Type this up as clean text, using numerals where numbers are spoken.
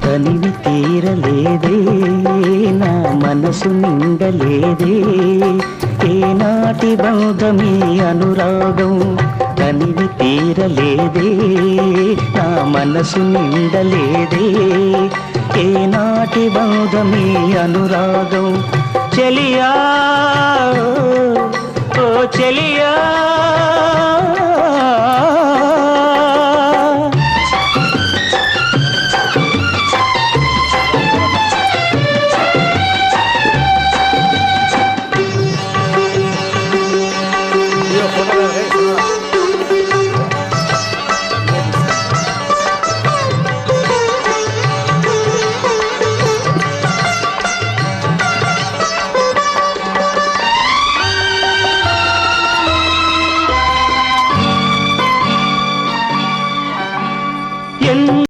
తనివి తీరలేదే నా మనసు నిండలేదే ఏనాటి బంధమీ అనురాగం తనివి తీరలేదే నా మనసు నిండలేదే ఏనాటి బంధమీ అనురాగం చెలియా ఓ చెలియా